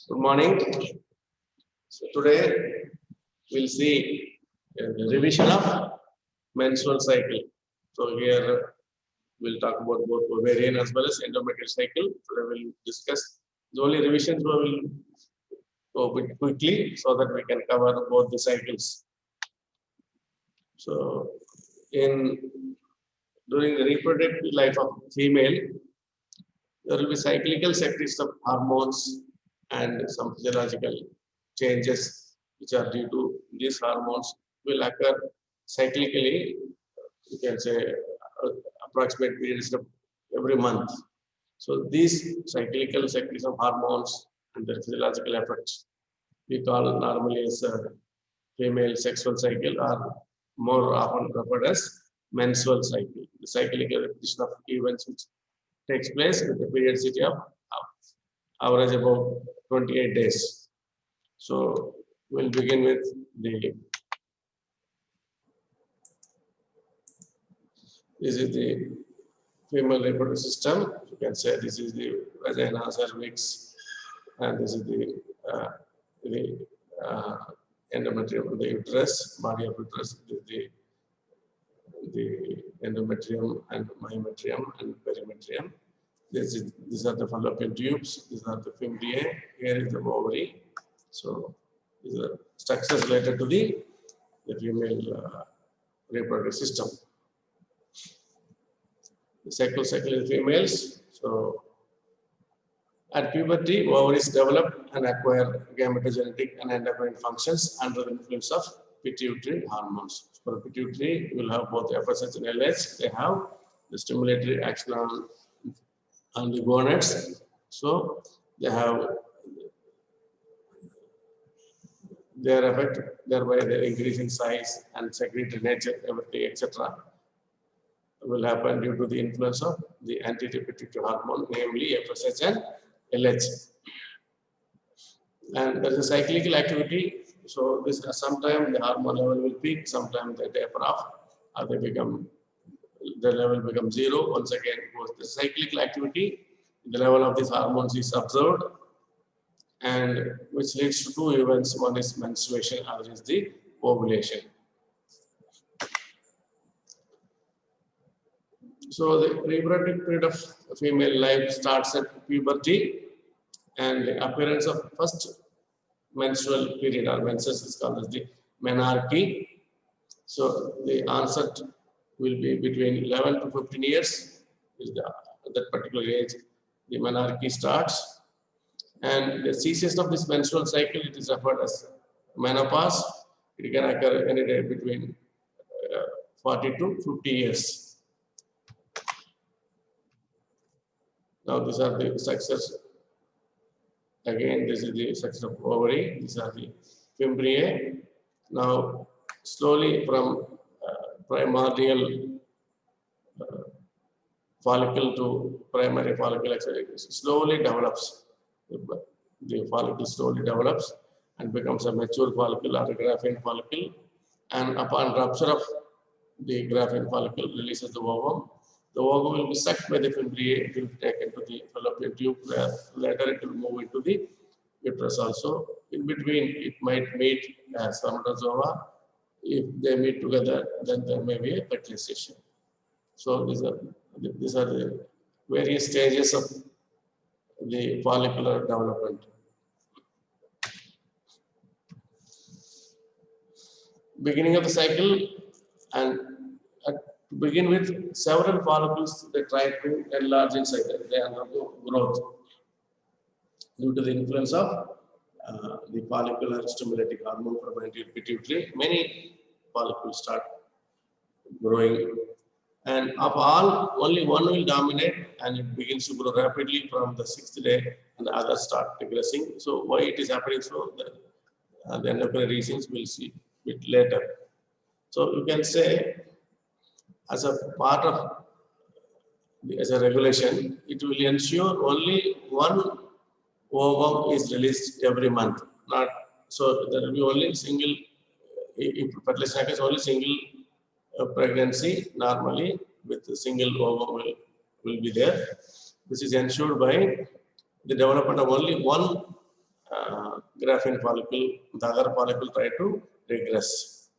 Good morning. So today we'll see the revision of menstrual cycle. So here we'll talk about both ovarian as well as endometrial cycle. Today we'll discuss the only revisions we will go a bit quickly so that we can cover both the cycles. So during the reproductive life of female, there will be cyclical secretion of hormones and some physiological changes which are due to these hormones will occur cyclically. You can say approximate periods of every month. So these cyclical secretion of hormones and their physiological effects we call normally as a female sexual cycle or more often referred as menstrual cycle. The cyclical repetition of events which takes place with the periodicity of average about 28 days. So we'll begin with this is the female reproductive system. You can say this is the vagina, cervix, and this is the endometrium, the uterus, body of uterus, the endometrium and myometrium and perimetrium. These are the fallopian tubes. These are the fimbriae. Here is the ovary. So these are structures related to the female reproductive system. The cycle in females. So at puberty, ovaries develop and acquire gametogenetic and endocrine functions under the influence of pituitary hormones. For pituitary, you will have both FSH and LH. They have the stimulatory action on the gonads. So they have their effect, thereby their increase in size and secretory nature, everything, etc. will happen due to the influence of the anterior pituitary hormone, namely FSH and LH. And there is a cyclical activity. So this sometimes the hormone level will peak, sometimes they taper off, or the level becomes zero. Once again, goes the cyclical activity. The level of these hormones is observed, and which leads to two events. One is menstruation, other is the ovulation. So the reproductive period of female life starts at puberty, and the appearance of first menstrual period or menses is called as the menarche. So the onset will be between 11 to 15 years. Is that particular age the menarche starts, and the cessation of this menstrual cycle it is referred as menopause. It can occur any day between 40 to 50 years. Now these are the structures. Again, this is the structure of ovary. These are the fimbriae. Now, slowly from primordial follicle to primary follicle, slowly develops. The follicle slowly develops and becomes a mature follicle or a graphene follicle. And upon rupture of the graphene follicle, releases the ovum. The ovum will be sucked by the fimbriae. It will be taken to the fallopian tube, where later it will move into the uterus also. In between, it might meet spermatozoa. If they meet together, then there may be a fertilization. So these are the various stages of the follicular development. Beginning of the cycle, and to begin with, several follicles they try to enlarge inside. They undergo growth due to the influence of the follicular stimulating hormone from anterior pituitary. Many follicles start growing, and of all, only one will dominate, and it begins to grow rapidly from the 6th day, and the others start regressing. So why it is happening so? The endocrine reasons we'll see a bit later. So you can say, as a part of as a regulation, it will ensure only one ovum is released every month. Not so there will be only single. If fertilization is only single pregnancy, normally with a single ovum will be there. This is ensured by the development of only one graphene follicle, the other follicle try to regress.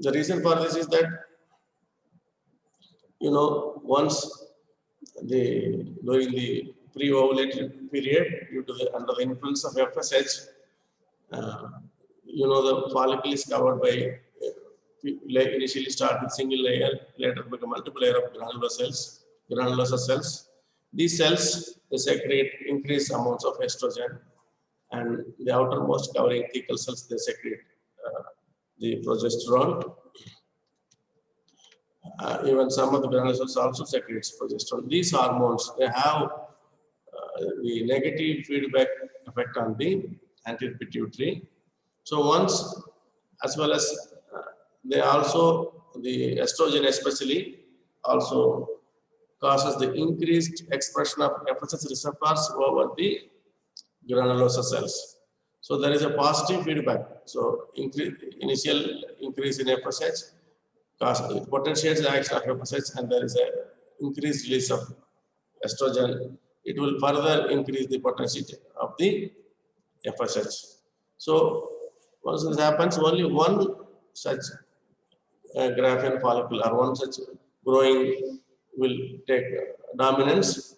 The reason for this is that, once during the pre-ovulated period, due to under the influence of FSH, the follicle is covered by, initially start with single layer, later become multiple layer of granulosa cells. These cells, they secrete increased amounts of estrogen, and the outermost covering thecal cells, they secrete the progesterone. Even some of the granular cells also secretes progesterone. These hormones, they have the negative feedback effect on the anterior pituitary. So once, as well as they also, the estrogen especially, also causes the increased expression of FSH receptors over the granulosa cells. So there is a positive feedback. So initial increase in FSH potentiates the action of FSH, and there is a increased release of estrogen. It will further increase the potentiality of the FSH. So once this happens, only one such graphene follicle or one such growing will take dominance.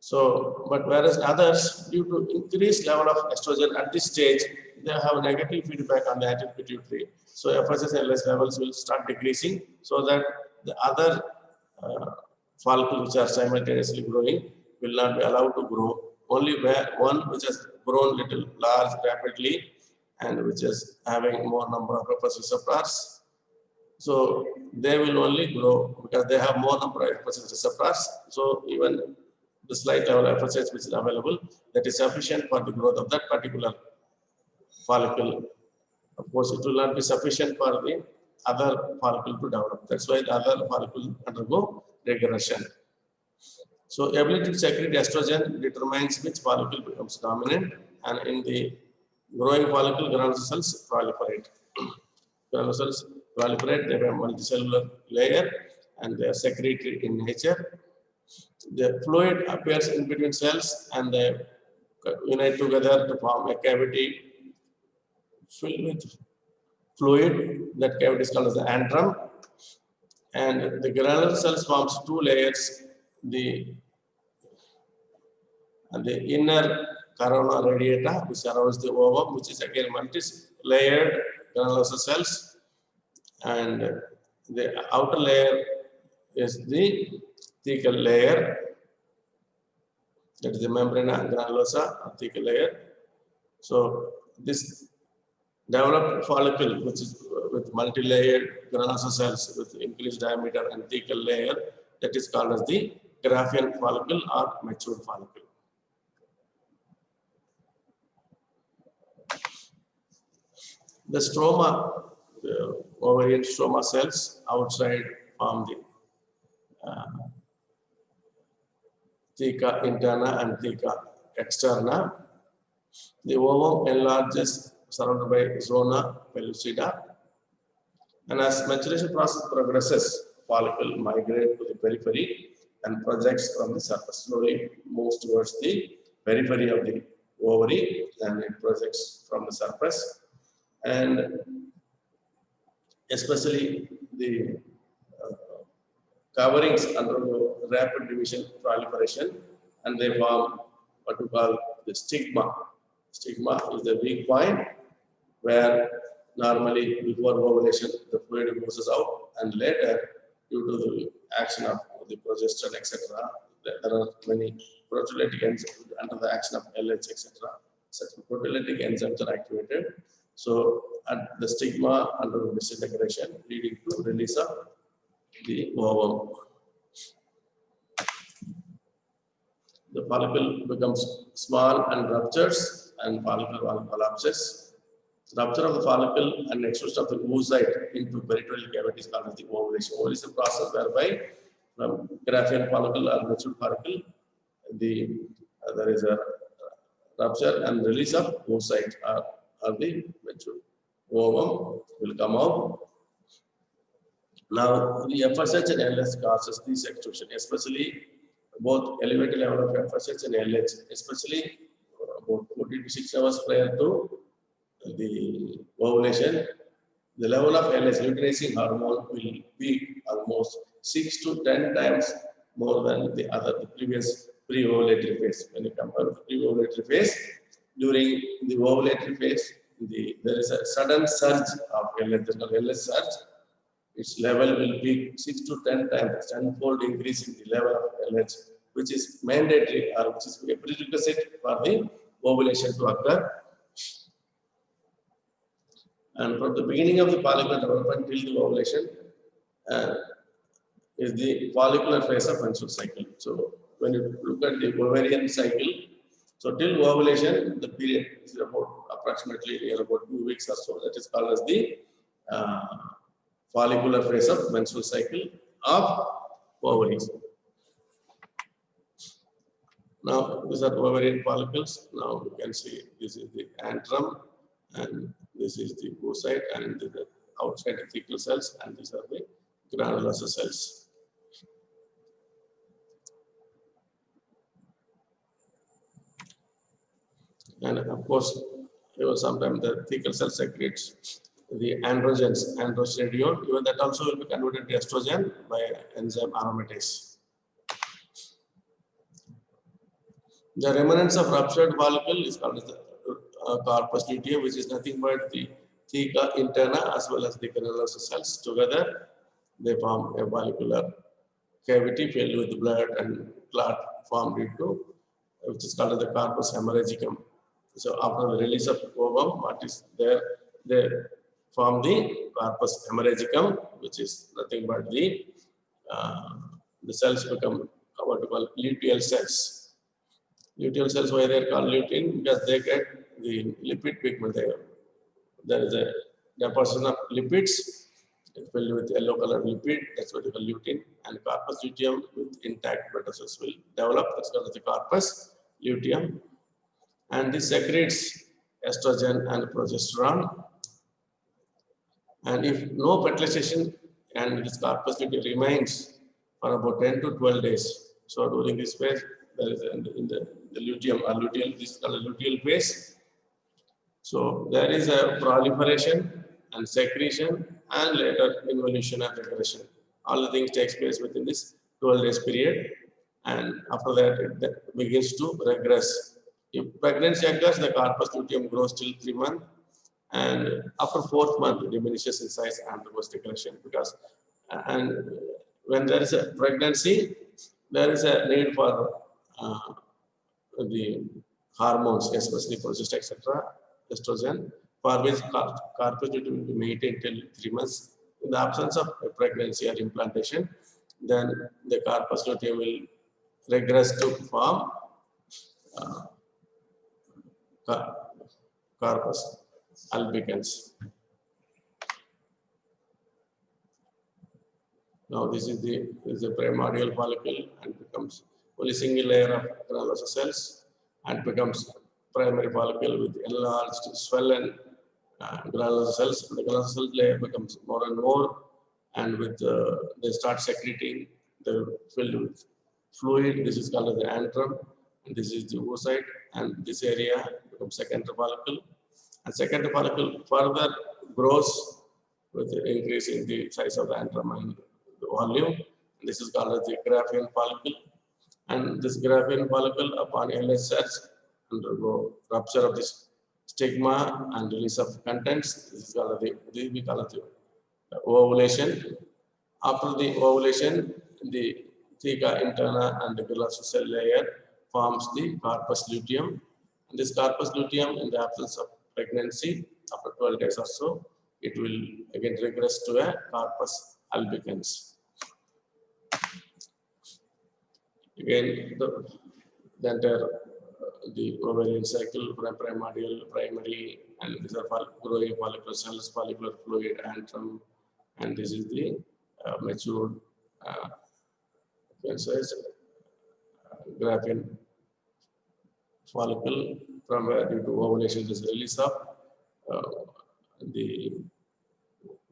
So, but whereas others, due to increased level of estrogen at this stage, they have negative feedback on the anterior pituitary. So FSH and LH levels will start decreasing, so that the other follicles which are simultaneously growing will not be allowed to grow. Only where one which has grown little large rapidly and which is having more number of FSH receptors, so they will only grow because they have more number of FSH receptors. So even the slight level of FSH which is available, that is sufficient for the growth of that particular follicle. Of course, it will not be sufficient for the other follicle to develop. That's why the other follicle undergo regression. So ability to secrete estrogen determines which follicle becomes dominant, and in the growing follicle, granular cells proliferate. Granular cells proliferate, they have a multicellular layer, and they are secreted in nature. The fluid appears in between cells, and they unite together to form a cavity filled with fluid. That cavity is called as the antrum. And the granular cells forms two layers. The inner corona radiata, which surrounds the ovum, which is again multi-layered granular cells, and the outer layer is the thecal layer, that is the membrana granulosa, thecal layer. So this developed follicle, which is with multi-layered granulosa cells with increased diameter and thecal layer, that is called as the graphene follicle or matured follicle. The stroma, the ovarian stroma cells outside form the theca interna and theca externa. The ovum enlarges, surrounded by zona pellucida, and as maturation process progresses, follicle migrates to the periphery and projects from the surface. Slowly moves towards the periphery of the ovary, and it projects from the surface. And especially the coverings undergo rapid division proliferation, and they form what we call the stigma. Stigma is the weak point where normally before ovulation the fluid moves out, and later, due to the action of the progesterone, etc., there are many proteolytic enzymes under the action of LH, etc. Such proteolytic enzymes are activated. So at the stigma undergoes disintegration, leading to release of the ovum. The follicle becomes small and ruptures, and follicle collapses. Rupture of the follicle and extrusion of the oocyte into peritoneal cavity is called as the ovulation. Ovulation is a process whereby from graphene follicle or matured follicle, there is a rupture and release of oocyte or the matured ovum will come out. Now, the FSH and LH causes this extrusion, especially both elevated level of FSH and LH, especially about 14 to 6 hours prior to the ovulation, the level of LH, luteinizing hormone, will be almost 6 to 10 times more than the previous pre-ovulatory phase. When you compare the pre-ovulatory phase, during the ovulatory phase, there is a sudden surge of LH, LH surge. Its level will be 6 to 10 times, tenfold increase in the level of LH, which is mandatory or which is a prerequisite for the ovulation to occur. And from the beginning of the follicular development till the ovulation is the follicular phase of menstrual cycle. So when you look at the ovarian cycle, so till ovulation, the period is about approximately about 2 weeks or so. That is called as the follicular phase of menstrual cycle of ovaries. Now these are ovarian follicles. Now you can see this is the antrum, and this is the oocyte, and the outside thecal cells, and these are the granulosa cells. And of course, sometimes the thecal cell secretes the androgens, androstenedione, even that also will be converted to estrogen by enzyme aromatase. The remnants of ruptured follicle is called as the corpus luteum, which is nothing but the theca interna as well as the granulosa cells. Together, they form a follicular cavity filled with blood and clot formed into, which is called as the corpus hemorrhagicum. So after the release of ovum, what is there? They form the corpus hemorrhagicum, which is nothing but the cells become what we call luteal cells. Luteal cells, why they are called lutein? Because they get the lipid pigment there. There is a deposition of lipids filled with yellow color lipid, that's what we call lutein, and corpus luteum with intact beta cells will develop, that's called the corpus luteum. And this secretes estrogen and progesterone. And if no fertilization and this corpus luteum remains for about 10 to 12 days, so during this phase, there is in the luteum or luteal, this is called a luteal phase. So there is a proliferation and secretion and later involution and regression. All the things takes place within this 12 days period, and after that it begins to regress. If pregnancy occurs, the corpus luteum grows till 3 months, and after 4th month it diminishes in size and undergoes regression, because and when there is a pregnancy, there is a need for the hormones, especially progesterone, etc., estrogen, for which corpus luteum will be maintained till 3 months. In the absence of a pregnancy or implantation, then the corpus luteum will regress to form corpus albicans. Now this is the primordial follicle and becomes only single layer of granulosa cells and becomes primary follicle with enlarged, swollen granulosa cells. The granulosa cell layer becomes more and more, and with they start secreting, they're filled with fluid. This is called the antrum, and this is the oocyte, and this area becomes secondary follicle. And secondary follicle further grows with the increase in the size of the antrum and the volume. And this is called the Graafian follicle. And this Graafian follicle, upon LH surge, undergo rupture of this stigma and release of contents. This is called we call it the ovulation. After the ovulation, the theca interna and the granulosa cell layer forms the corpus luteum. And this corpus luteum, in the absence of pregnancy, after 12 days or so, it will again regress to a corpus albicans. Again, the entire the ovarian cycle, primordial, primary, and these are growing follicular cells, follicular fluid, antrum, and this is the matured Graafian follicle, from where due to ovulation there is release of the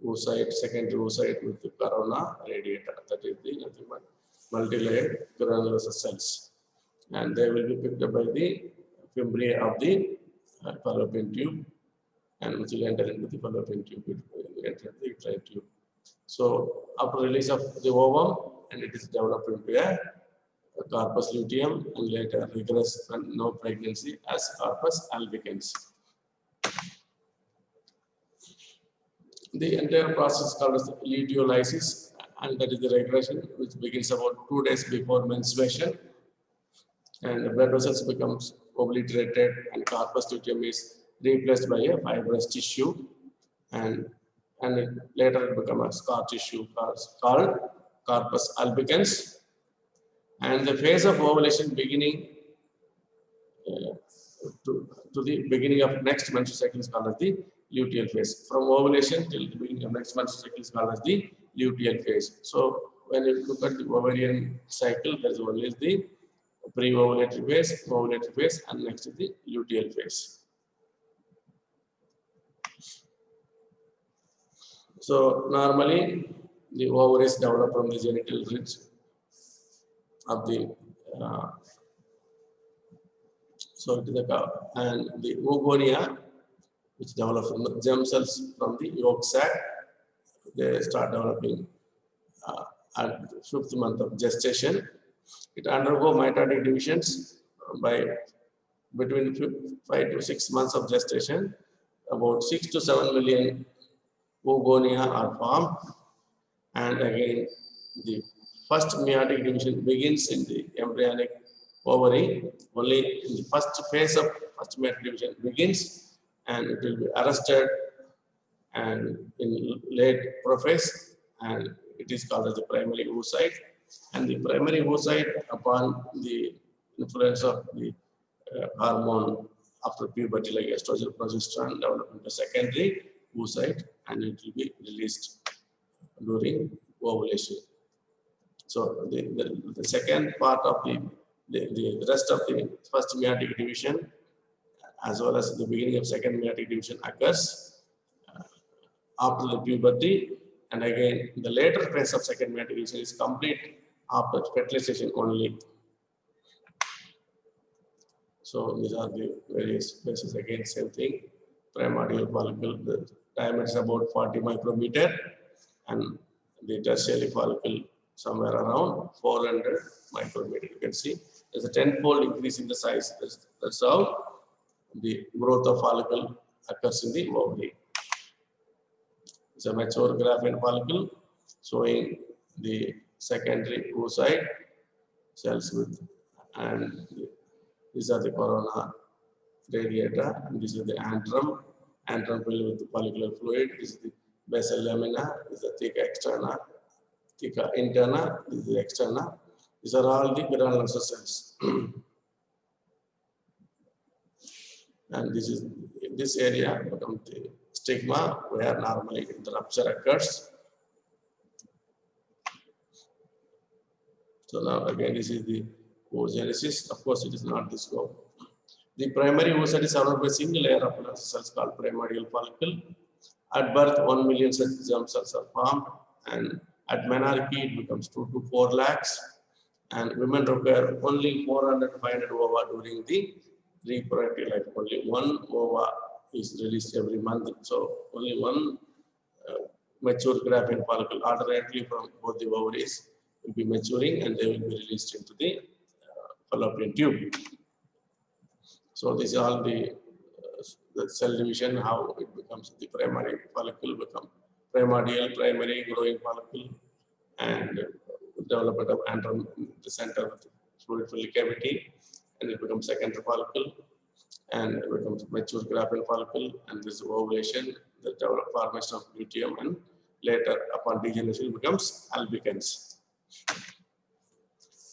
oocyte, secondary oocyte with the corona radiata, that is the nothing but multi-layered granulosa cells, and they will be picked up by the fimbria of the fallopian tube, and which will enter into the fallopian tube, it will enter the uterine tube. So after release of the ovum, and it is developed into a corpus luteum, and later regress and no pregnancy as corpus albicans. The entire process is called as luteolysis, and that is the regression which begins about 2 days before menstruation, and the blood vessels becomes obliterated, and corpus luteum is replaced by a fibrous tissue, and later it becomes a scar tissue called corpus albicans. And the phase of ovulation beginning to the beginning of next menstrual cycle is called as the luteal phase. From ovulation till the beginning of next menstrual cycle is called as the luteal phase. So when you look at the ovarian cycle, there is only the pre-ovulatory phase, and next is the luteal phase. So normally the ovaries develop from the genital ridge of the so it is the cow, and the oogonia, which develop from the germ cells from the yolk sac, they start developing at the 5th month of gestation. It undergo mitotic divisions by between 5 to 6 months of gestation. About 6 to 7 million oogonia are formed, and again the first meiotic division begins in the embryonic ovary. Only in the first phase of first meiotic division begins, and it will be arrested and in late prophase, and it is called as the primary oocyte. And the primary oocyte, upon the influence of the hormone after puberty like estrogen, progesterone, develop into secondary oocyte, and it will be released during ovulation. So the second part of the rest of the first meiotic division, as well as the beginning of second meiotic division, occurs after the puberty, and again the later phase of second meiotic division is complete after fertilization only. So these are the various phases. Again, same thing. Primordial follicle, the diameter is about 40 micrometer, and the tertiary follicle somewhere around 400 micrometer. You can see there's a 10-fold increase in the size. That's how the growth of follicle occurs in the ovary. It's a mature graphene follicle showing the secondary oocyte cells with, and these are the corona radiata, and this is the antrum filled with follicular fluid. This is the basal lamina, this is the theca externa, theca interna, this is the externa. These are all the granular cells. And this is in this area becomes the stigma, where normally the rupture occurs. So now again, this is the oogenesis. Of course, it is not the scope. The primary oocyte is surrounded by a single layer of plasma cells called primordial follicle. At birth, 1 million such germ cells are formed, and at menarche it becomes 2 to 4 lakhs. And women require only 400 to 500 ova during the reproductive life. Only one ova is released every month. So only one mature graphene follicle alternately from both the ovaries will be maturing, and they will be released into the fallopian tube. So this is all the cell division, how it becomes the primary follicle become primordial, primary growing follicle, and development of antrum in the center of the fluid-filled cavity, and it becomes secondary follicle, and it becomes mature graphene follicle, and this ovulation, the developed formation of luteum, and later upon degeneration it becomes albicans.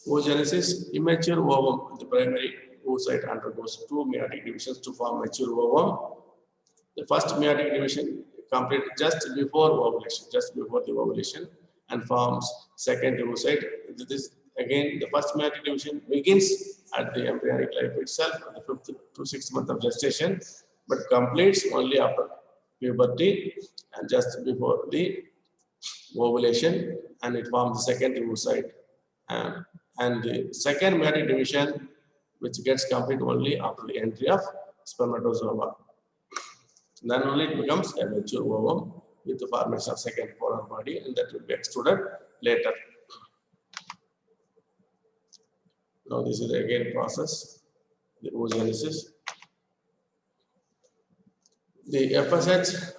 Oogenesis, immature ovum, the primary oocyte undergoes 2 meiotic divisions to form mature ovum. The first meiotic division completed just before the ovulation, and forms secondary oocyte. This again, the first meiotic division begins at the embryonic life itself, the 5th to 6th month of gestation, but completes only after puberty and just before the ovulation, and it forms the secondary oocyte. And the second meiotic division, which gets complete only after the entry of spermatozoa. Then only it becomes a mature ovum with the formation of second polar body, and that will be extruded later. Now this is again process, the oogenesis. The FSH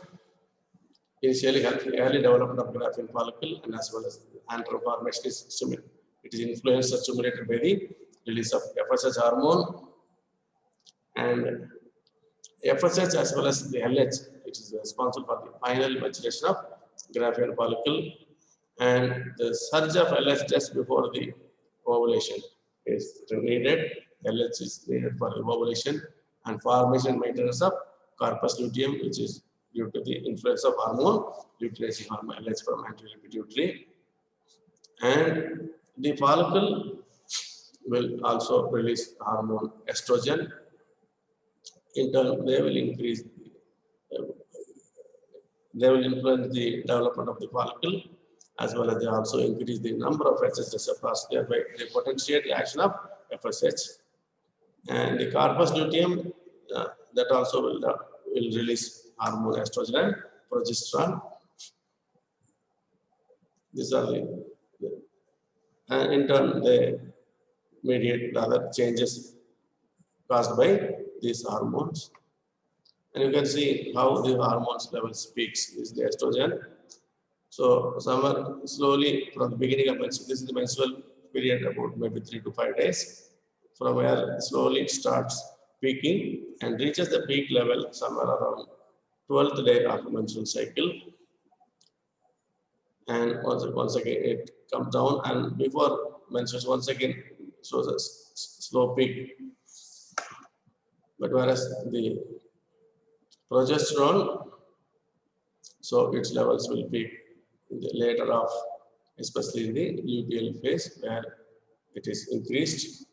initially helps the early development of graphene follicle, and as well as antral formation is stimulated. It is influenced or stimulated by the release of FSH hormone, and FSH as well as the LH, it is responsible for the final maturation of graphene follicle, and the surge of LH just before the ovulation is needed. LH is needed for the ovulation and formation and maintenance of corpus luteum, which is due to the influence of hormone, luteinizing hormone LH from anterior pituitary. And the follicle will also release hormone estrogen. In turn, they will increase, they will influence the development of the follicle, as well as they also increase the number of FSH receptors, thereby they potentiate the action of FSH. And the corpus luteum, that also will release hormone estrogen and progesterone. These are and in turn they mediate the other changes caused by these hormones. And you can see how the hormones level peaks. This is the estrogen. So somewhere slowly from the beginning of menstruation, this is the menstrual period about maybe 3 to 5 days, from where slowly it starts peaking and reaches the peak level somewhere around 12th day of menstrual cycle. And once again it comes down, and before menstruation once again shows a slow peak. But whereas the progesterone, so its levels will peak in the later of, especially in the luteal phase, where it is increased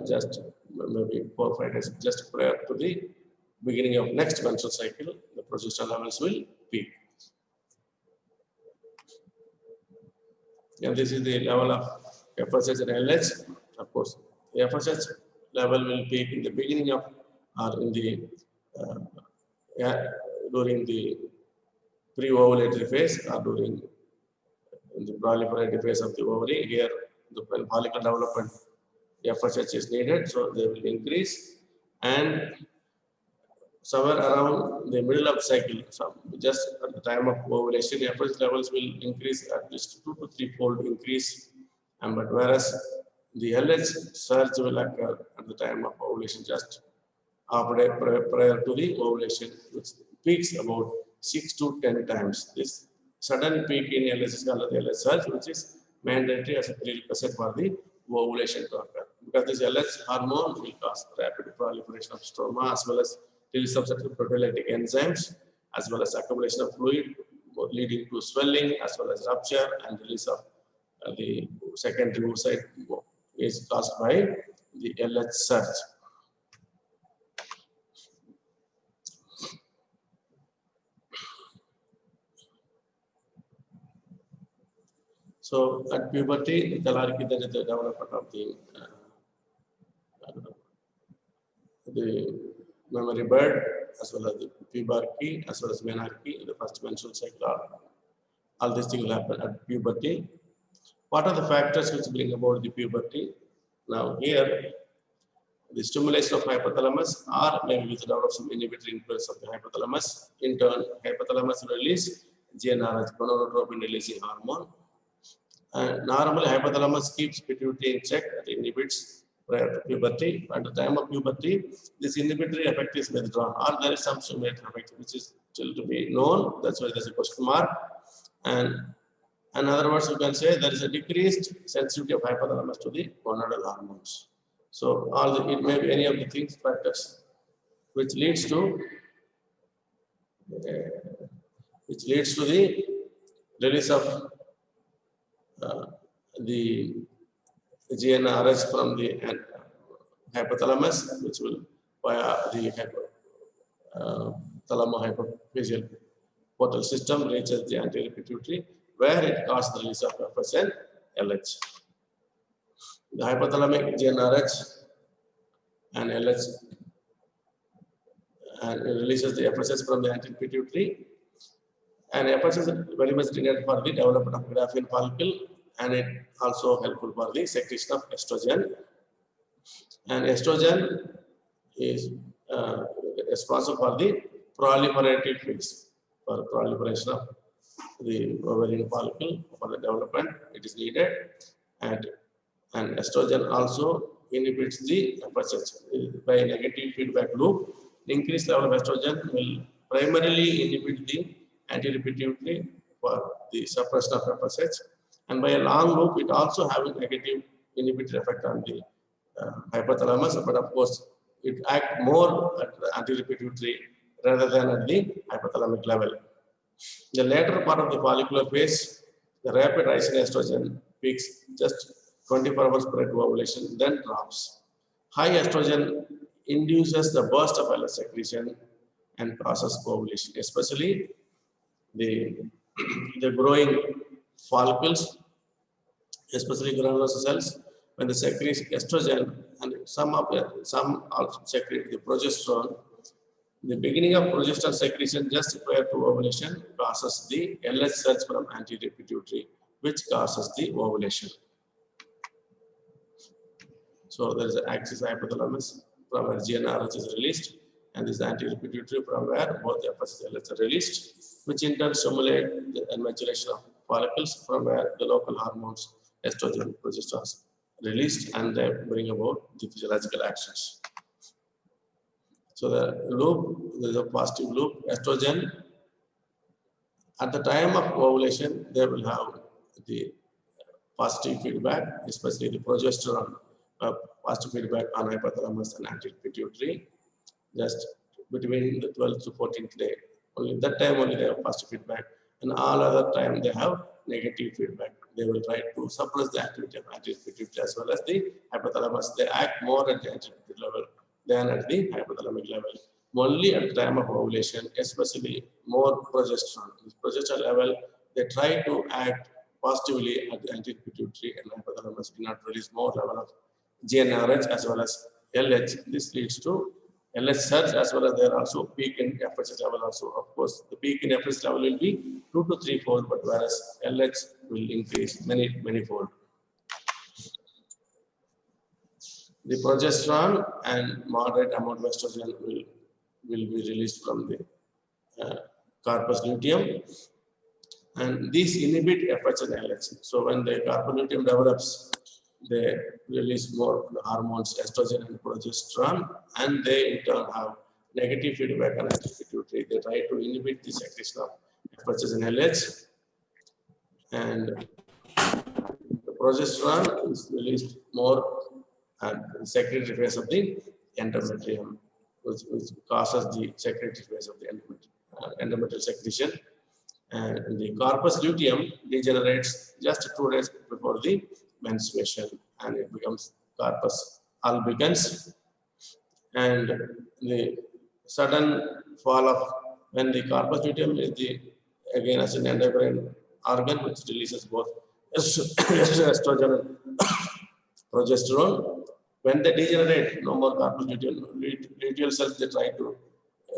just maybe 4 or 5 days just prior to the beginning of next menstrual cycle. The progesterone levels will peak. And this is the level of FSH and LH. Of course, the FSH level will peak in the beginning of or in the during the pre-ovulatory phase or during the proliferatory phase of the ovary. Here, the follicle development, FSH is needed, so they will increase, and somewhere around the middle of cycle, just at the time of ovulation, FSH levels will increase at least 2 to 3-fold increase, and but whereas the LH surge will occur at the time of ovulation, just prior to the ovulation, which peaks about 6 to 10 times. This sudden peak in LH is called the LH surge, which is mandatory as a prerequisite for the ovulation to occur. Because this LH hormone will cause rapid proliferation of stroma, as well as release of certain proteolytic enzymes, as well as accumulation of fluid, leading to swelling, as well as rupture and release of the secondary oocyte is caused by the LH surge. So at puberty, there is the development of the mammary bud, as well as the pubarchy, as well as menarche, the first menstrual cycle. All these things will happen at puberty. What are the factors which bring about the puberty? Now here, the stimulation of hypothalamus, or maybe with the development of some inhibitory influence of the hypothalamus. In turn, hypothalamus release GnRH, gonadotropin releasing hormone. And normally, hypothalamus keeps pituitary in check, that inhibits prior to puberty. At the time of puberty, this inhibitory effect is withdrawn, or there is some stimulatory effect which is still to be known. That's why there's a question mark. And in other words, you can say there is a decreased sensitivity of hypothalamus to the gonadal hormones. So, it may be any of the things, factors, which leads to the release of the GnRH from the hypothalamus, which will via the thalamohypophyseal portal system reaches the anterior pituitary, where it causes the release of FSH and LH. The hypothalamic GnRH and LH, and it releases the FSH from the anterior pituitary. And FSH is very much needed for the development of graphene follicle, and it also helpful for the secretion of estrogen. And estrogen is responsible for the proliferative phase, for proliferation of the ovarian follicle for the development. It is needed, and estrogen also inhibits the FSH by negative feedback loop. Increased level of estrogen will primarily inhibit the anterior pituitary for the suppression of FSH, and by a long loop, it also have a negative inhibitory effect on the hypothalamus, but of course, it acts more at the anterior pituitary rather than at the hypothalamic level. The later part of the follicular phase, the rapid rise in estrogen peaks just 24 hours prior to ovulation, then drops. High estrogen induces the burst of LH secretion and causes ovulation, especially the growing follicles, especially granulosa cells. When they secrete estrogen, and some also secrete the progesterone. The beginning of progesterone secretion just prior to ovulation causes the LH surge from anterior pituitary, which causes the ovulation. So there is an axis hypothalamus from where GnRH is released, and this is anterior pituitary from where both FSH and LH are released, which in turn stimulate the maturation of follicles from where the local hormones, estrogen and progesterone, released, and they bring about the physiological actions. So the loop, there is a positive loop. Estrogen, at the time of ovulation, they will have the positive feedback, especially the progesterone, positive feedback on hypothalamus and anterior pituitary, just between the 12th to 14th day. Only that time only they have positive feedback, and all other time they have negative feedback. They will try to suppress the activity of anterior pituitary as well as the hypothalamus. They act more at the anterior pituitary level than at the hypothalamic level. Only at the time of ovulation, especially more progesterone. This progesterone level, they try to act positively at the anterior pituitary and hypothalamus, do not release more level of GnRH as well as LH. This leads to LH surge as well as there also peak in FSH level also. Of course, the peak in FSH level will be 2 to 3 fold, but whereas LH will increase many fold. The progesterone and moderate amount of estrogen will be released from the corpus luteum, and these inhibit FSH and LH. So when the corpus luteum develops, they release more hormones, estrogen and progesterone, and they in turn have negative feedback on anterior pituitary. They try to inhibit the secretion of FSH and LH, and the progesterone is released more at the secretory phase of the endometrium, which causes the secretory phase of the endometrial secretion. And the corpus luteum degenerates just 2 days before the menstruation, and it becomes corpus albicans. And the sudden fall of, when the corpus luteum is again as an endocrine organ which releases both estrogen and progesterone. When they degenerate, no more corpus luteum, luteal cells, they try to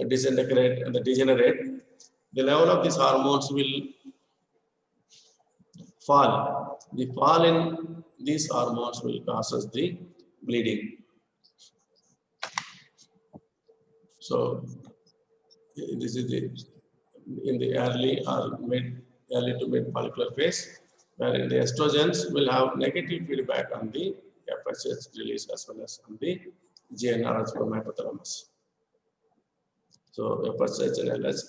disintegrate and they degenerate. The level of these hormones will fall. The fall in these hormones will cause us the bleeding. So this is in the early to mid follicular phase, wherein the estrogens will have negative feedback on the FSH release as well as on the GnRH from hypothalamus. So FSH and LH,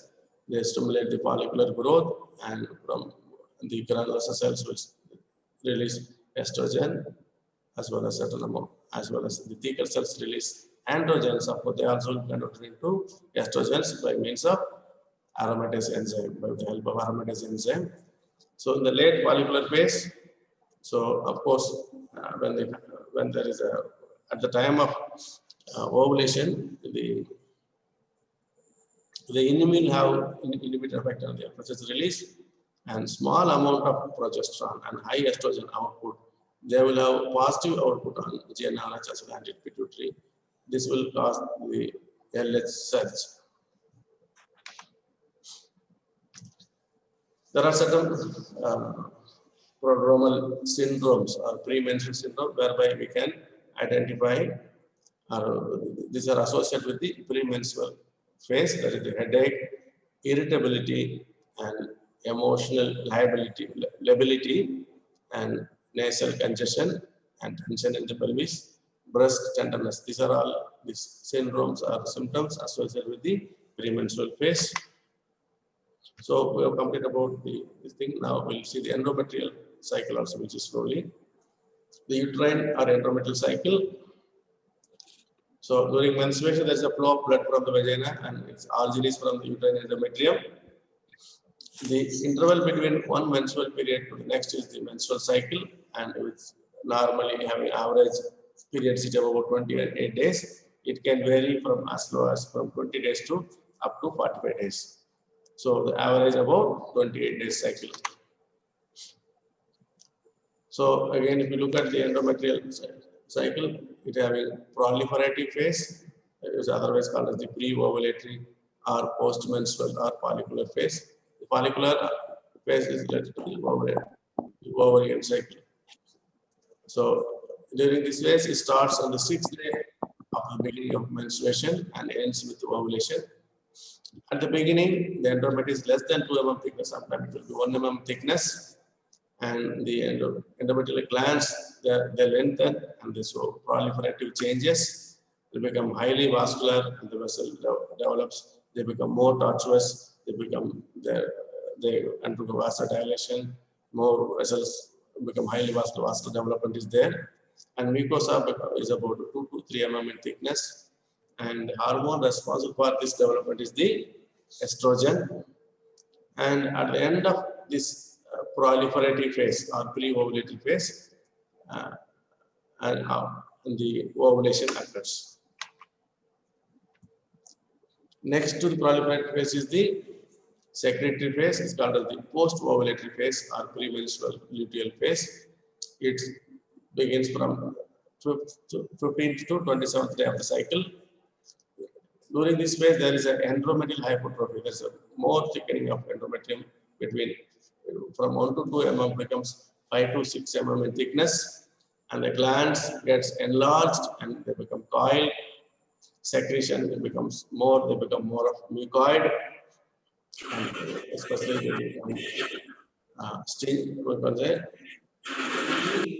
they stimulate the follicular growth, and from the granulosa cells will release estrogen as well as certain amount, as well as the thecal cells release androgens. Of course, they also convert into estrogens by means of aromatase enzyme, by the help of aromatase enzyme. So in the late follicular phase, so of course, when there is at the time of ovulation, the enemy will have inhibitor effect on the FSH release, and small amount of progesterone and high estrogen output, they will have positive output on GnRH as well as anterior pituitary. this will cause the LH surge. There are certain prodromal syndromes or premenstrual syndrome whereby we can identify, these are associated with the premenstrual phase, that is the headache, irritability, and emotional lability, and nasal congestion and tension in the pelvis, breast tenderness. These are all these syndromes or symptoms associated with the premenstrual phase. So we have completed about this thing. Now we'll see the endometrial cycle also, which is slowly. The uterine or endometrial cycle. So during menstruation, there's a flow of blood from the vagina and its origin is from the uterine endometrium. The interval between one menstrual period to the next is the menstrual cycle, and it's normally having average periods of about 28 days. It can vary from as low as from 20 days to up to 45 days. So the average about 28 days cycle. So again, if you look at the endometrial cycle, it having proliferative phase, it is otherwise called as the pre-ovulatory or post-menstrual or follicular phase. The follicular phase is related to the ovarian cycle. So during this phase, it starts on the 6th day of the beginning of menstruation and ends with ovulation. At the beginning, the endometrium is less than 2 mm thickness, sometimes it will be 1 mm thickness, and the endometrial glands, they lengthen and they show proliferative changes. They become highly vascular and the vessel develops. They become more tortuous. They undergo vasodilation. More vessels become highly vascular. Vascular development is there, and mucosa is about 2 to 3 mm in thickness. And the hormone responsible for this development is the estrogen. And at the end of this proliferative phase or pre-ovulatory phase, and the ovulation occurs. Next to the proliferative phase is the secretory phase. It's called as the post-ovulatory phase or premenstrual luteal phase. It begins from 15th to 27th day of the cycle. During this phase, there is an endometrial hypertrophy. There's a more thickening of endometrium between from 1 to 2 mm becomes 5 to 6 mm in thickness, and the glands gets enlarged and they become coiled. Secretion becomes more, they become more of mucoid, and especially they become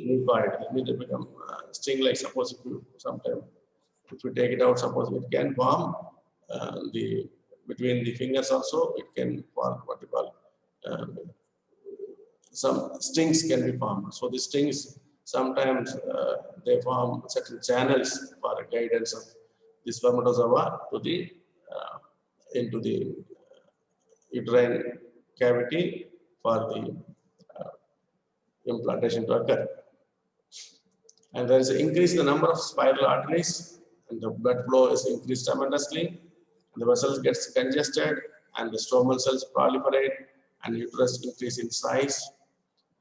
mucoid. They become sting-like. Suppose if you sometimes if you take it out, suppose it can form between the fingers also, it can form what we call some stings can be formed. So the stings sometimes they form certain channels for guidance of the spermatozoa to the into the uterine cavity for the implantation to occur. And there is an increase in the number of spiral arteries, and the blood flow is increased tremendously, and the vessels gets congested, and the stromal cells proliferate, and uterus increase in size,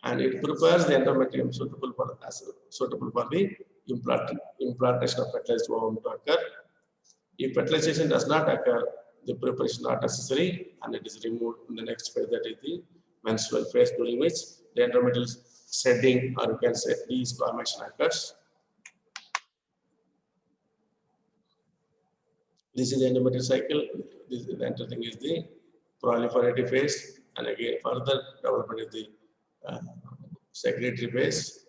and it prepares the endometrium suitable for the implantation of fertilized ovum to occur. If fertilization does not occur, the preparation is not necessary, and it is removed in the next phase, that is the menstrual phase, during which the endometrial shedding, or you can say desquamation, occurs. This is the endometrial cycle. This is the entire thing is the proliferative phase, and again further development is the secretory phase,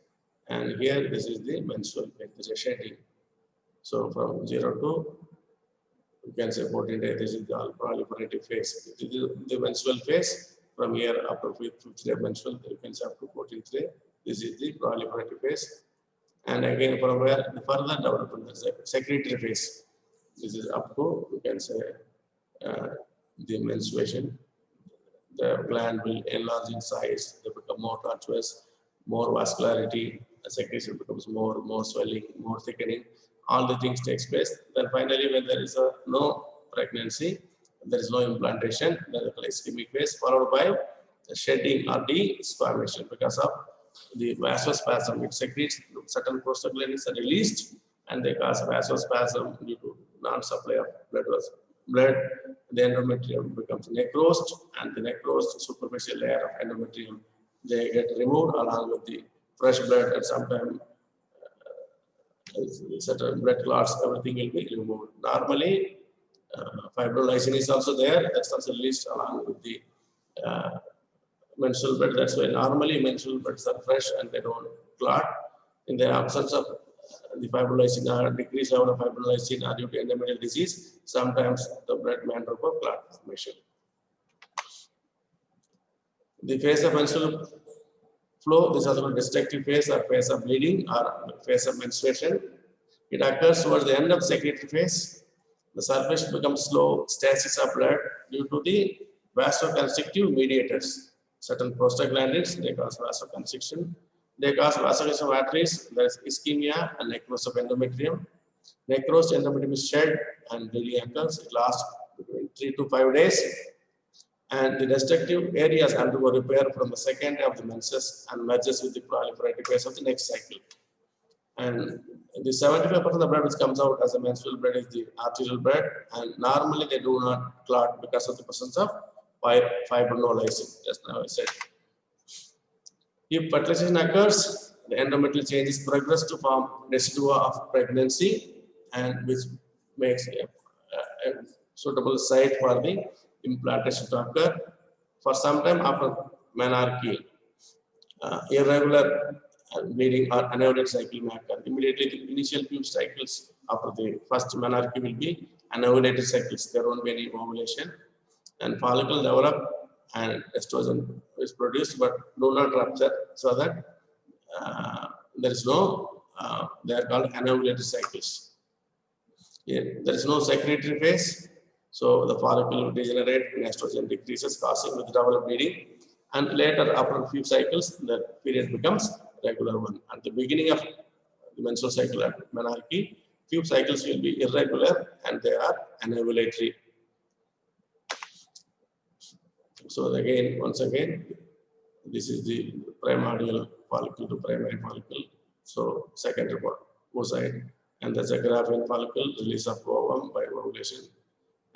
and here this is the menstrual phase, this is shedding. So from 0 to you can say 14 days, this is the proliferative phase. This is the menstrual phase. From here up to 5th day menstrual, you can say up to 14th day. This is the proliferative phase. And again, from where the further development is the secretory phase. This is up to, you can say, the menstruation. The gland will enlarge in size, they become more tortuous, more vascularity, the secretion becomes more swelling, more thickening. All the things takes place. Then finally, when there is no pregnancy, there is no implantation, there is a ischemic phase, followed by the shedding or desquamation because of the vasospasm. It secretes certain prostaglandins are released, and they cause vasospasm due to non-supply of blood. The endometrium becomes necrosed, and the necrosed superficial layer of endometrium, they get removed along with the fresh blood, and sometimes certain blood clots, everything will be removed. Normally, fibrinolysin is also there. That's also released along with the menstrual blood. That's why normally menstrual bloods are fresh and they don't clot. In the absence of the fibrinolysin or decreased level of fibrinolysin or due to endometrial disease, sometimes the blood may undergo clot formation. The phase of menstrual flow, this is called destructive phase or phase of bleeding or phase of menstruation. It occurs towards the end of secretory phase. The surface becomes slow stasis of blood due to the vasoconstrictive mediators. Certain prostaglandins, they cause vasoconstriction. They cause vasoconstriction of arteries. There is ischemia and necrosis of endometrium. Necrosed endometrium is shed and bleeding occurs. It lasts between 3 to 5 days. And the destructive areas undergo repair from the second day of the menses and merges with the proliferative phase of the next cycle. And the 75% of the blood which comes out as a menstrual blood is the arterial blood, and normally they do not clot because of the presence of fibrinolysin, just now I said. If fertilization occurs, the endometrial changes progress to form residua of pregnancy, and which makes a suitable site for the implantation to occur. For some time after menarche, irregular bleeding or annullate cycle may occur. Immediately, the initial few cycles after the first menarche will be annullated cycles. There won't be any ovulation, and follicle develop and estrogen is produced, but do not rupture, so that there is no, they are called annullated cycles. Here, there is no secretory phase, so the follicle will degenerate and estrogen decreases, causing withdrawal of bleeding. And later, after a few cycles, the period becomes regular one. At the beginning of the menstrual cycle at menarche, few cycles will be irregular and they are anovulatory. So again, once again, this is the primordial follicle to primary follicle. So secondary oocyte, and that's a graphene follicle, release of ovum by ovulation,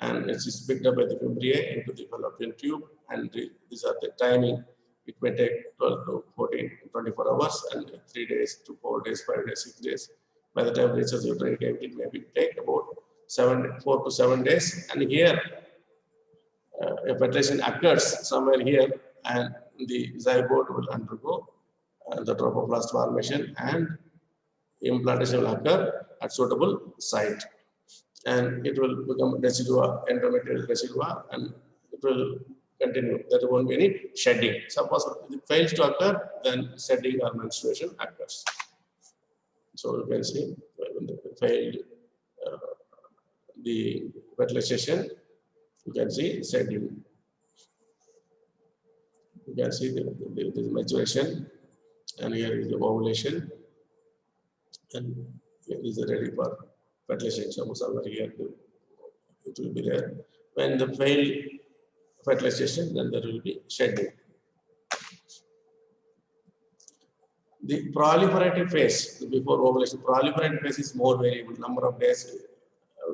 and it is picked up by the fimbriae into the fallopian tube, and these are the timing. It may take 12 to 14, 24 hours, and 3 days to 4 days, 5 days, 6 days. By the time it reaches uterine cavity, it may take about 4 to 7 days. And here, a fertilization occurs somewhere here, and the zygote will undergo the trophoblast formation, and implantation will occur at suitable site, and it will become residua, endometrial residua, and it will continue. There won't be any shedding. Suppose it fails to occur, then shedding or menstruation occurs. So you can see when they failed the fertilization, you can see shedding. You can see the maturation, and here is the ovulation, and here is ready for fertilization. So somewhere here it will be there. When the failed fertilization, then there will be shedding. The proliferative phase, before ovulation, proliferative phase is more variable. Number of days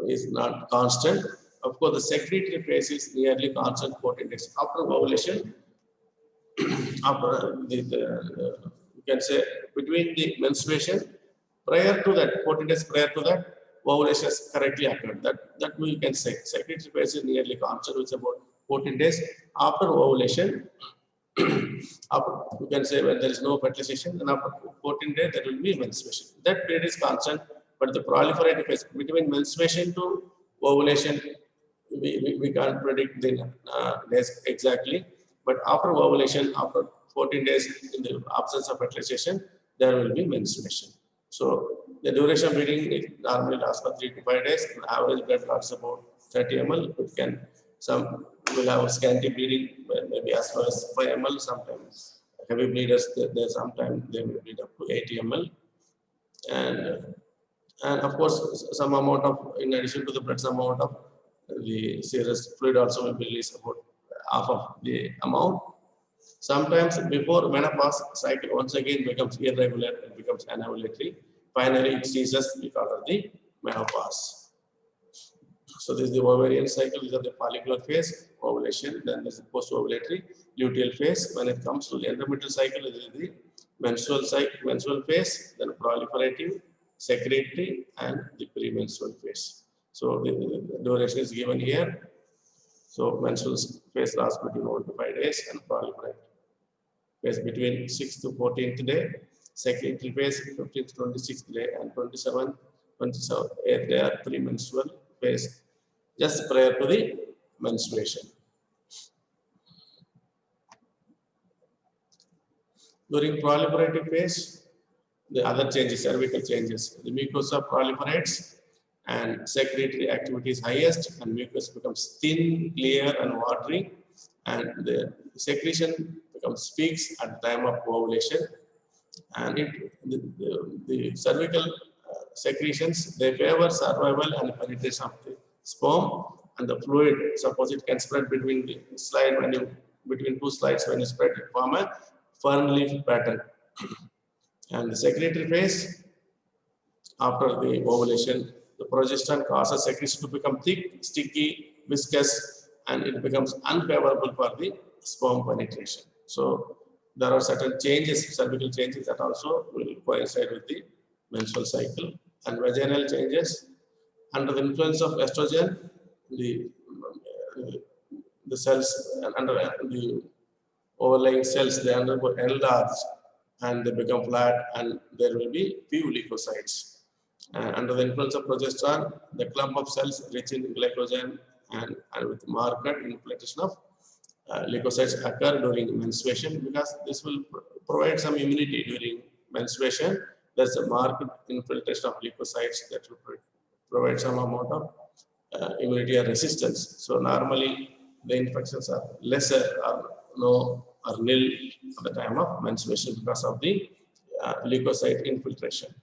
is not constant. Of course, the secretory phase is nearly constant, 14 days. After ovulation, after you can say between the menstruation, prior to that, 14 days prior to that, ovulation has correctly occurred. That we can say. Secretory phase is nearly constant, which is about 14 days. After ovulation, you can say when there is no fertilization, then after 14 days there will be menstruation. That period is constant, but the proliferative phase between menstruation to ovulation, we can't predict the days exactly. But after ovulation, after 14 days in the absence of fertilization, there will be menstruation. So the duration of bleeding normally lasts for 3 to 5 days. The average blood loss is about 30 ml. Some will have scanty bleeding, maybe as far as 5 ml. Sometimes heavy bleeders, sometimes they will bleed up to 80 ml. And of course, some amount of, in addition to the blood, some amount of the serous fluid also will be released, about half of the amount. Sometimes before menopause cycle once again becomes irregular, it becomes anovulatory. finally it ceases because of the menopause. So this is the ovarian cycle. These are the follicular phase, ovulation. Then there is the post-ovulatory luteal phase. When it comes to the endometrial cycle, this is the menstrual cycle, menstrual phase, then proliferative, secretory, and the premenstrual phase. So the duration is given here. So menstrual phase lasts between 1 to 5 days, and proliferative phase between 6th to 14th day. Secretory phase 15th to 26th day, and 27th day are premenstrual phase, just prior to the menstruation. During proliferative phase, the other changes, cervical changes. The mucosa proliferates and secretory activity is highest, and mucus becomes thin, clear, and watery, and the secretion becomes peaks at the time of ovulation. And the cervical secretions, they favor survival and penetration of the sperm and the fluid. Suppose it can spread between the slide between two slides, when you spread it, form a fern leaf pattern. And the secretory phase, after the ovulation, the progesterone causes secretion to become thick, sticky, viscous, and it becomes unfavorable for the sperm penetration. So there are certain changes, cervical changes, that also will coincide with the menstrual cycle. And vaginal changes, under the influence of estrogen, the cells under the overlying cells, they undergo enlarge and they become flat, and there will be few leukocytes. Under the influence of progesterone, the clump of cells rich in glycogen and with marked infiltration of leukocytes occur during menstruation, because this will provide some immunity during menstruation. There's a marked infiltration of leukocytes that will provide some amount of immunity or resistance. So normally the infections are lesser or no or nil at the time of menstruation because of the leukocyte infiltration.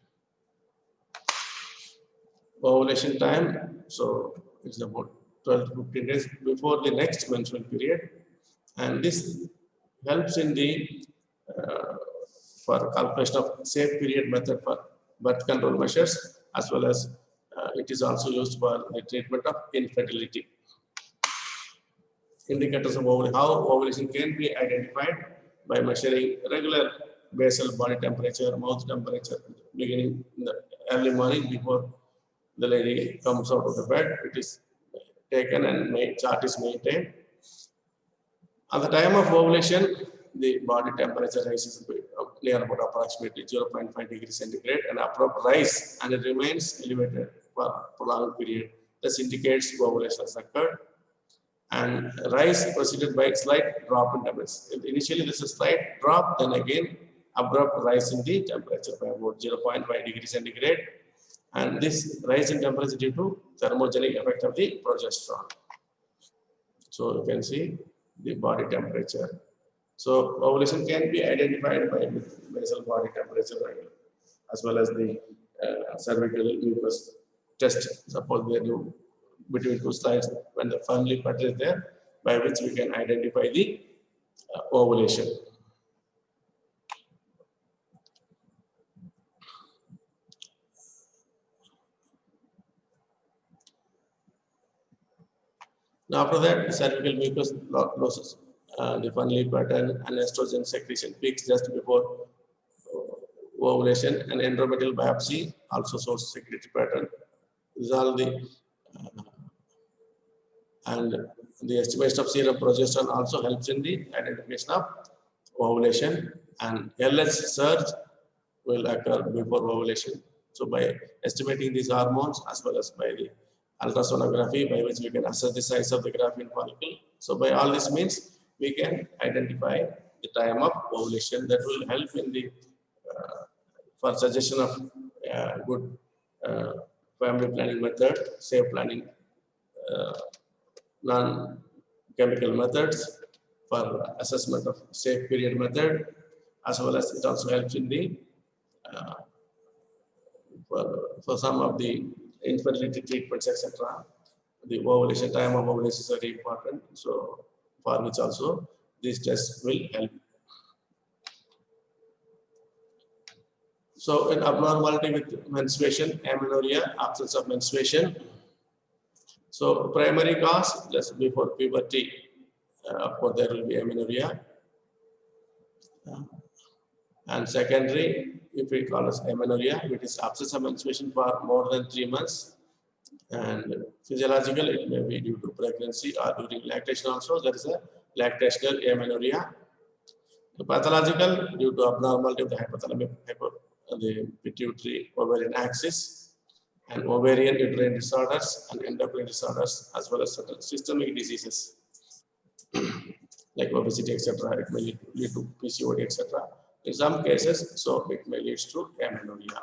Ovulation time, so it's about 12 to 15 days before the next menstrual period, and this helps in the for calculation of safe period method for birth control measures, as well as it is also used for the treatment of infertility. Indicators of ovulation. How ovulation can be identified: by measuring regular basal body temperature, mouth temperature, beginning in the early morning before the lady comes out of the bed. It is taken and chart is maintained. At the time of ovulation, the body temperature rises near about approximately 0.5 degrees centigrade, and abrupt rise, and it remains elevated for a prolonged period. This indicates ovulation has occurred. And rise preceded by slight drop in temperature. Initially, there is a slight drop, then again abrupt rise in the temperature by about 0.5 degrees centigrade. And this rise in temperature due to thermogenic effect of the progesterone. So you can see the body temperature. So ovulation can be identified by basal body temperature as well as the cervical mucus test. Suppose they do between two slides when the fern leaf pattern is there, by which we can identify the ovulation. Now after that, the cervical mucus loses, the fern leaf pattern and estrogen secretion peaks just before ovulation, and endometrial biopsy also shows secretory pattern. These are all the and the estimation of serum progesterone also helps in the identification of ovulation, and LH surge will occur before ovulation. So by estimating these hormones as well as by the ultrasonography, by which we can assess the size of the Graafian follicle. So by all this means, we can identify the time of ovulation. That will help in the for suggestion of good family planning method, safe planning, non-chemical methods for assessment of safe period method, as well as it also helps in the for some of the infertility treatments, etc. The ovulation, time of ovulation is very important. So for which also these tests will help. So in abnormality with menstruation, amenorrhea, absence of menstruation. So primary cause just before puberty, of course there will be amenorrhea. And secondary, if we call as amenorrhea, it is absence of menstruation for more than 3 months. And physiological, it may be due to pregnancy or during lactation also. There is a lactational amenorrhea. The pathological, due to abnormality of the hypothalamic the pituitary ovarian axis, and ovarian uterine disorders and endocrine disorders, as well as certain systemic diseases like obesity, etc. It may lead to PCOD, etc. In some cases, so it may lead to amenorrhea.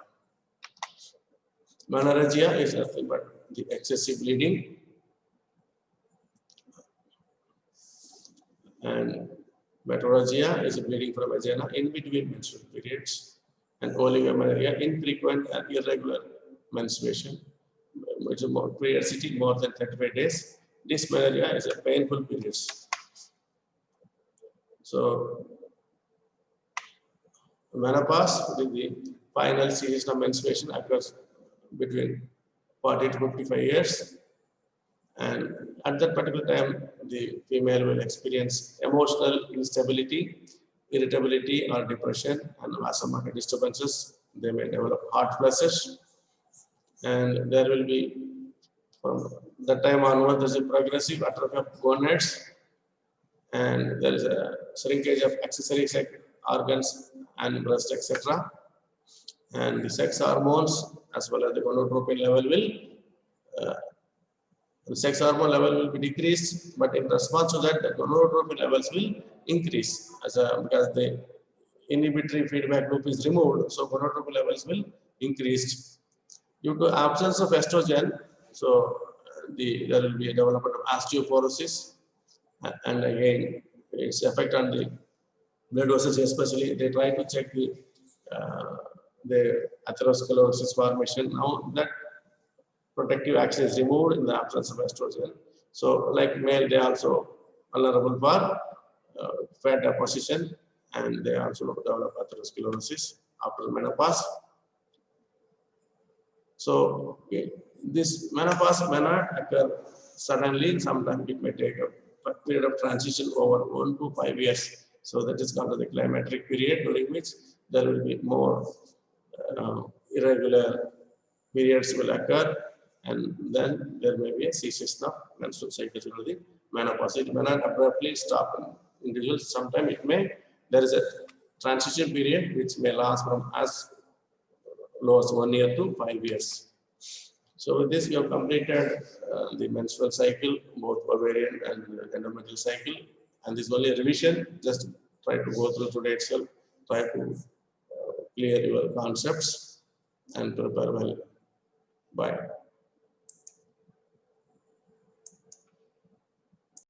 Menorrhagia is nothing but the excessive bleeding, and metrorrhagia is bleeding from vagina in between menstrual periods, and oligomenorrhea, infrequent and irregular menstruation, which is more periodicity more than 35 days. Dysmenorrhea is a painful periods. So menopause, the final season of menstruation, occurs between 40 to 55 years. And at that particular time, the female will experience emotional instability, irritability or depression, and vasomotor disturbances. They may develop hot flushes, and there will be, from that time onward, there's a progressive atrophy of gonads, and there is a shrinkage of accessory sex organs and breast, etc. And the sex hormones as well as the gonadotropin level will the sex hormone level will be decreased, but in response to that, the gonadotropin levels will increase because the inhibitory feedback loop is removed, so gonadotropin levels will increase. Due to absence of estrogen, so there will be a development of osteoporosis, and again, its effect on the blood vessels, especially they try to check the atherosclerosis formation. Now that protective action is removed in the absence of estrogen. So like male, they are also vulnerable for fat deposition, and they also develop atherosclerosis after menopause. So this menopause may not occur suddenly. Sometimes it may take a period of transition over 1 to 5 years. So that is called the climacteric period, during which there will be more irregular periods will occur, and then there may be a cessation of menstrual cycle during the menopause. It may not abruptly stop in individuals. Sometimes there is a transition period which may last from as low as 1 year to 5 years. So with this, we have completed the menstrual cycle, both ovarian and endometrial cycle. And this is only a revision. Just try to go through today itself. Try to clear your concepts and prepare well. Bye.